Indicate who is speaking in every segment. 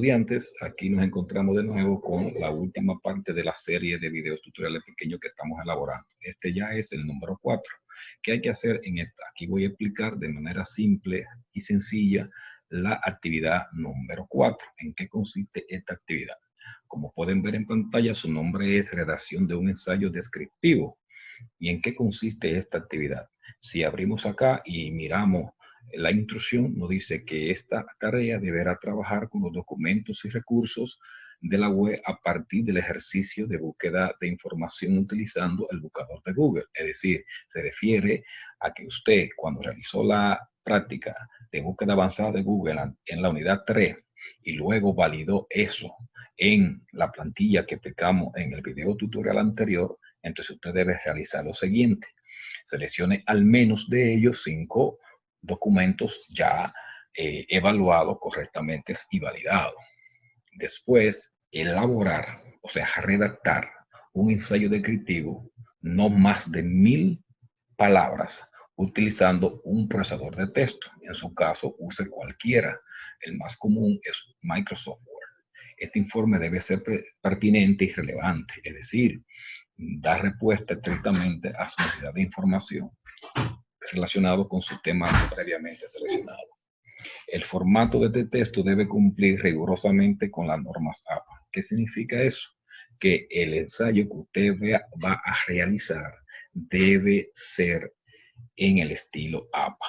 Speaker 1: estudiantes, aquí nos encontramos de nuevo con la última parte de la serie de videos tutoriales pequeños que estamos elaborando. Este ya es el número 4. ¿Qué hay que hacer en esta? Aquí voy a explicar de manera simple y sencilla la actividad número 4. ¿En qué consiste esta actividad? Como pueden ver en pantalla, su nombre es redacción de un ensayo descriptivo. ¿Y en qué consiste esta actividad? Si abrimos acá y miramos la instrucción, nos dice que esta tarea deberá trabajar con los documentos y recursos de la web a partir del ejercicio de búsqueda de información utilizando el buscador de Google. Es decir, se refiere a que usted, cuando realizó la práctica de búsqueda avanzada de Google en la unidad 3 y luego validó eso en la plantilla que explicamos en el video tutorial anterior, entonces usted debe realizar lo siguiente. Seleccione al menos de ellos 5 documentos ya evaluados correctamente y validados. Después, elaborar, o sea, redactar un ensayo descriptivo no más de 1000 palabras utilizando un procesador de texto. En su caso, use cualquiera. El más común es Microsoft Word. Este informe debe ser pertinente y relevante, es decir, dar respuesta estrictamente a su necesidad de información relacionado con su tema previamente seleccionado. El formato de este texto debe cumplir rigurosamente con las normas APA. ¿Qué significa eso? Que el ensayo que usted va a realizar debe ser en el estilo APA.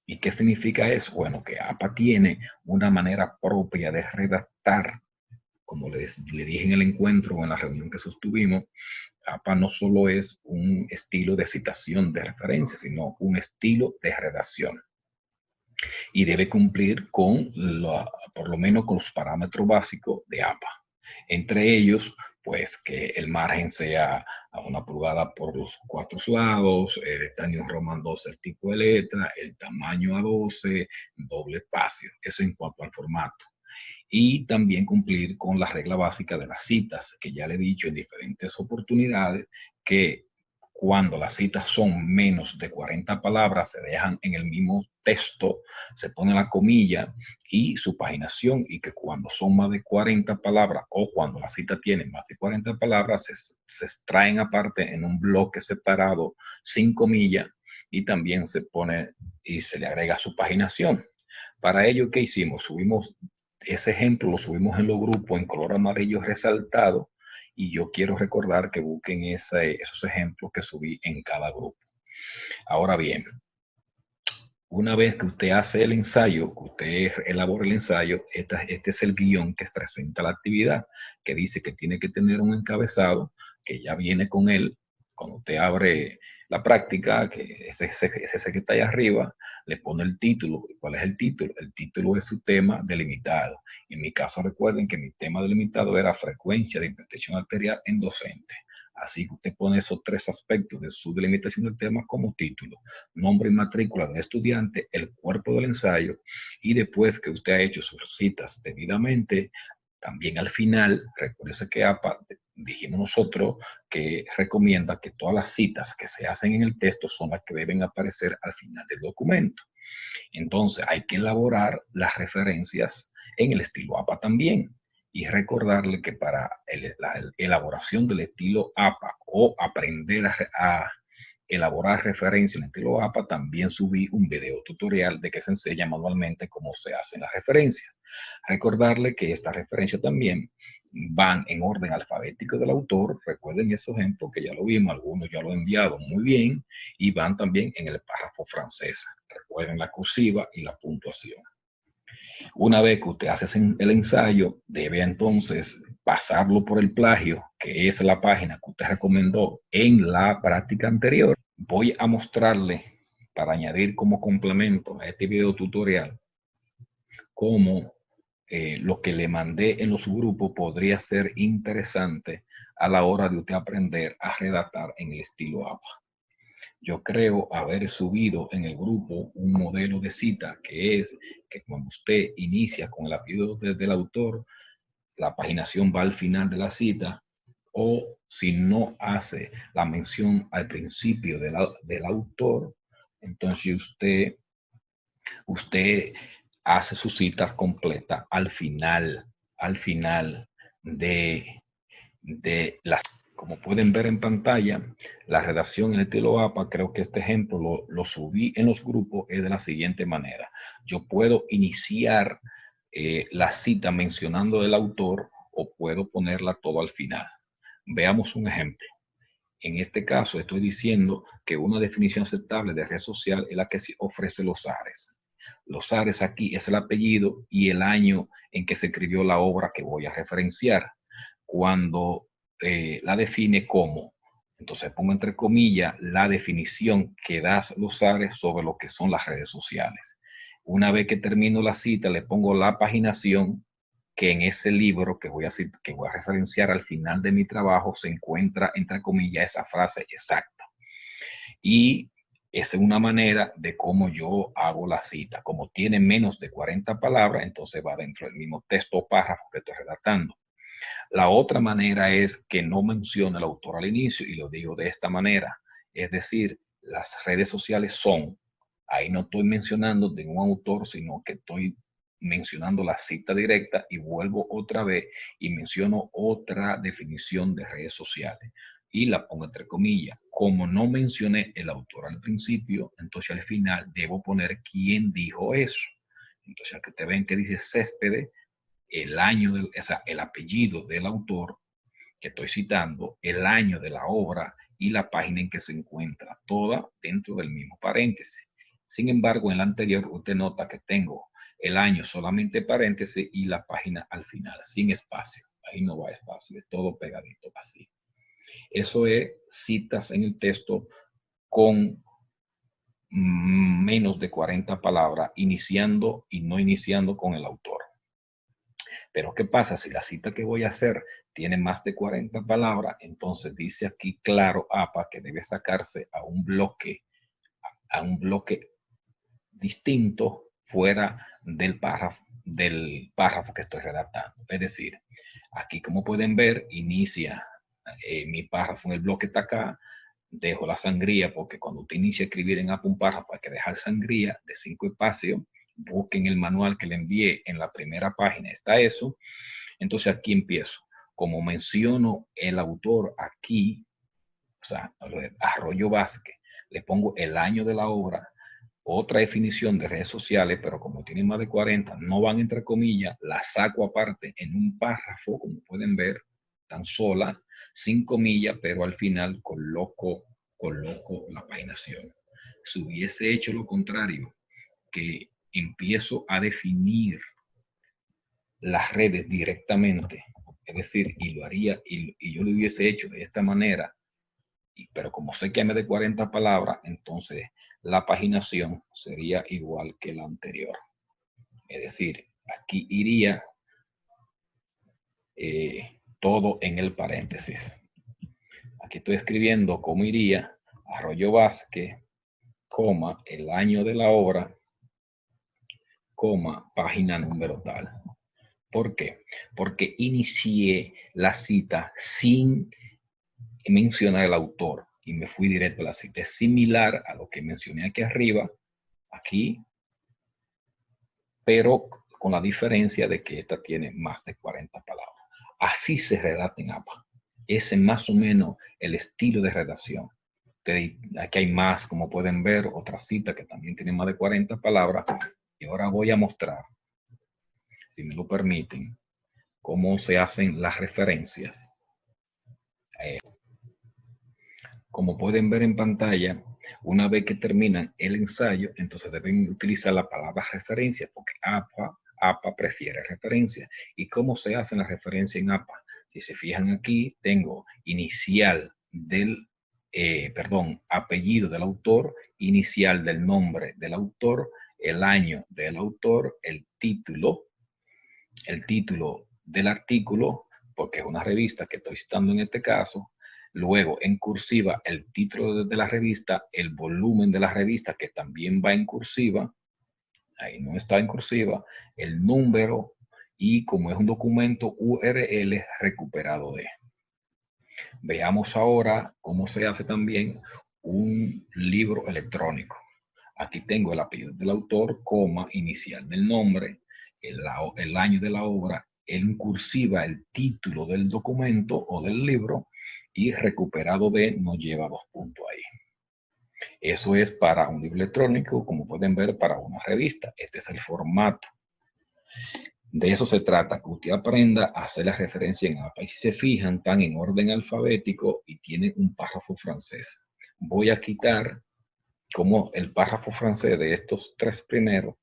Speaker 1: ¿Y qué significa eso? Bueno, que APA tiene una manera propia de redactar, como le dije en el encuentro o en la reunión que sostuvimos. APA no solo es un estilo de citación de referencia, sino un estilo de redacción. Y debe cumplir con, por lo menos con los parámetros básicos de APA. Entre ellos, pues que el margen sea a 1 pulgada por los 4 lados, el Times Roman 12 el tipo de letra, el tamaño A12, doble espacio. Eso en cuanto al formato. Y también cumplir con la regla básica de las citas, que ya le he dicho en diferentes oportunidades, que cuando las citas son menos de 40 palabras, se dejan en el mismo texto, se pone la comilla y su paginación, y que cuando son más de 40 palabras o cuando la cita tiene más de 40 palabras, se extraen aparte en un bloque separado sin comilla y también se pone y se le agrega su paginación. Para ello, ¿qué hicimos? Subimos ese ejemplo, lo subimos en los grupos en color amarillo resaltado, y yo quiero recordar que busquen esos ejemplos que subí en cada grupo. Ahora bien, una vez que usted hace el ensayo, que usted elabora el ensayo, este es el guión que presenta la actividad, que dice que tiene que tener un encabezado que ya viene con él. Cuando usted abre la práctica, que ese que está ahí arriba, le pone el título. ¿Cuál es el título? El título es su tema delimitado. En mi caso, recuerden que mi tema delimitado era frecuencia de hipertensión arterial en docentes. Así que usted pone esos 3 aspectos de su delimitación del tema como título: nombre y matrícula del estudiante, el cuerpo del ensayo, y después que usted ha hecho sus citas debidamente, también al final, recuerde que APA, dijimos nosotros, que recomienda que todas las citas que se hacen en el texto son las que deben aparecer al final del documento. Entonces hay que elaborar las referencias en el estilo APA también. Y recordarle que para la elaboración del estilo APA o aprender a elaborar referencias en el estilo APA, también subí un video tutorial de que se enseña manualmente cómo se hacen las referencias. Recordarle que estas referencias también van en orden alfabético del autor. Recuerden esos ejemplos que ya lo vimos, algunos ya lo he enviado muy bien, y van también en el párrafo francés. Recuerden la cursiva y la puntuación. Una vez que usted hace el ensayo, debe entonces pasarlo por el plagio, que es la página que usted recomendó en la práctica anterior. Voy a mostrarle, para añadir como complemento a este video tutorial, cómo lo que le mandé en los grupos podría ser interesante a la hora de usted aprender a redactar en el estilo APA. Yo creo haber subido en el grupo un modelo de cita, que es que cuando usted inicia con el apellido del autor, la paginación va al final de la cita, o si no hace la mención al principio del autor, entonces usted hace sus citas completas al final al final de las. Como pueden ver en pantalla, la redacción en el estilo APA, creo que este ejemplo lo subí en los grupos, es de la siguiente manera. Yo puedo iniciar la cita mencionando el autor o puedo ponerla todo al final. Veamos un ejemplo. En este caso estoy diciendo que una definición aceptable de red social es la que ofrece los ARES. Los ARES aquí es el apellido y el año en que se escribió la obra que voy a referenciar. Cuando la define como, entonces pongo entre comillas la definición que das los ARES sobre lo que son las redes sociales. Una vez que termino la cita, le pongo la paginación que en ese libro que voy a referenciar al final de mi trabajo se encuentra, entre comillas, esa frase exacta. Y es una manera de cómo yo hago la cita. Como tiene menos de 40 palabras, entonces va dentro del mismo texto o párrafo que estoy redactando. La otra manera es que no mencione al autor al inicio y lo digo de esta manera. Es decir, las redes sociales son, ahí no estoy mencionando de un autor, sino que estoy mencionando la cita directa y vuelvo otra vez y menciono otra definición de redes sociales y la pongo entre comillas. Como no mencioné el autor al principio, entonces al final debo poner quién dijo eso. Entonces, que te ven que dice Céspedes, el año, el apellido del autor que estoy citando, el año de la obra y la página en que se encuentra, toda dentro del mismo paréntesis. Sin embargo, en la anterior usted nota que tengo el año solamente paréntesis y la página al final, sin espacio. Ahí no va espacio, es todo pegadito así. Eso es citas en el texto con menos de 40 palabras, iniciando y no iniciando con el autor. Pero ¿qué pasa? Si la cita que voy a hacer tiene más de 40 palabras, entonces dice aquí claro APA que debe sacarse a un bloque distinto fuera del párrafo que estoy redactando. Es decir, aquí como pueden ver, inicia mi párrafo en el bloque está acá, dejo la sangría porque cuando usted inicia a escribir en APA un párrafo hay que dejar sangría de 5 espacios. Busquen el manual que le envié en la primera página, está eso. Entonces aquí empiezo. Como menciono el autor aquí, o sea, Arroyo Vázquez, le pongo el año de la obra, otra definición de redes sociales, pero como tienen más de 40, no van entre comillas, la saco aparte en un párrafo, como pueden ver, tan sola, sin comillas, pero al final coloco la paginación. Si hubiese hecho lo contrario, que empiezo a definir las redes directamente, es decir, y lo haría, y yo lo hubiese hecho de esta manera, pero como sé que hay más de 40 palabras, entonces la paginación sería igual que la anterior. Es decir, aquí iría todo en el paréntesis. Aquí estoy escribiendo cómo iría Arroyo Vázquez, coma, el año de la obra, coma, página número tal. ¿Por qué? Porque inicié la cita sin mencionar el autor y me fui directo a la cita. Es similar a lo que mencioné aquí arriba, aquí, pero con la diferencia de que esta tiene más de 40 palabras. Así se redacta en APA. Ese es más o menos el estilo de redacción. Aquí hay más, como pueden ver, otra cita que también tiene más de 40 palabras. Y ahora voy a mostrar, si me lo permiten, cómo se hacen las referencias. Como pueden ver en pantalla, una vez que terminan el ensayo, entonces deben utilizar la palabra referencia, porque APA prefiere referencia. ¿Y cómo se hacen las referencias en APA? Si se fijan aquí, tengo inicial del, apellido del autor, inicial del nombre del autor, el año del autor, el título del artículo, porque es una revista que estoy citando en este caso. Luego, en cursiva, el título de la revista, el volumen de la revista, que también va en cursiva, ahí no está en cursiva, el número y como es un documento URL recuperado de. Veamos ahora cómo se hace también un libro electrónico. Aquí tengo el apellido del autor, coma, inicial del nombre, el año de la obra en cursiva el título del documento o del libro y recuperado de no lleva 2 puntos ahí. Eso es para un libro electrónico, como pueden ver, para una revista. Este es el formato. De eso se trata, que usted aprenda a hacer la referencia en APA. Y si se fijan, están en orden alfabético y tienen un párrafo francés. Voy a quitar como el párrafo francés de estos 3 primeros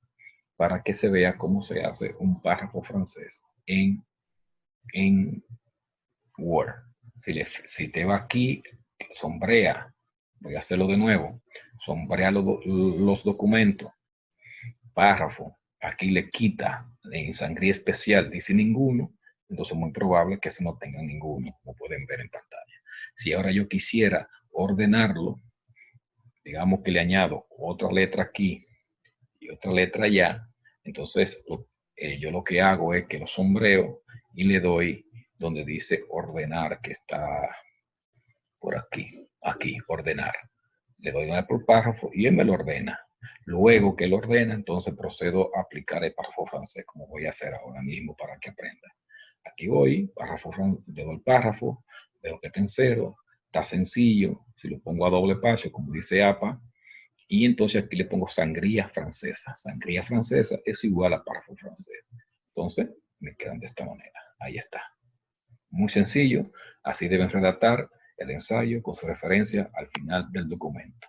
Speaker 1: para que se vea cómo se hace un párrafo francés en Word. Si te va aquí, sombrea. Voy a hacerlo de nuevo. Sombrea los documentos. Párrafo. Aquí le quita en sangría especial, dice ninguno. Entonces es muy probable que no tenga ninguno, como pueden ver en pantalla. Si ahora yo quisiera ordenarlo, digamos que le añado otra letra aquí y otra letra allá, entonces yo lo que hago es que lo sombreo y le doy donde dice ordenar, que está por aquí, ordenar. Le doy una por párrafo y él me lo ordena. Luego que lo ordena, entonces procedo a aplicar el párrafo francés, como voy a hacer ahora mismo para que aprenda. Aquí voy, párrafo francés, le doy el párrafo, veo que está en cero, está sencillo. Si lo pongo a doble paso, como dice APA, y entonces aquí le pongo sangría francesa. Sangría francesa es igual a párrafo francés. Entonces, me quedan de esta manera. Ahí está. Muy sencillo. Así deben redactar el ensayo con su referencia al final del documento.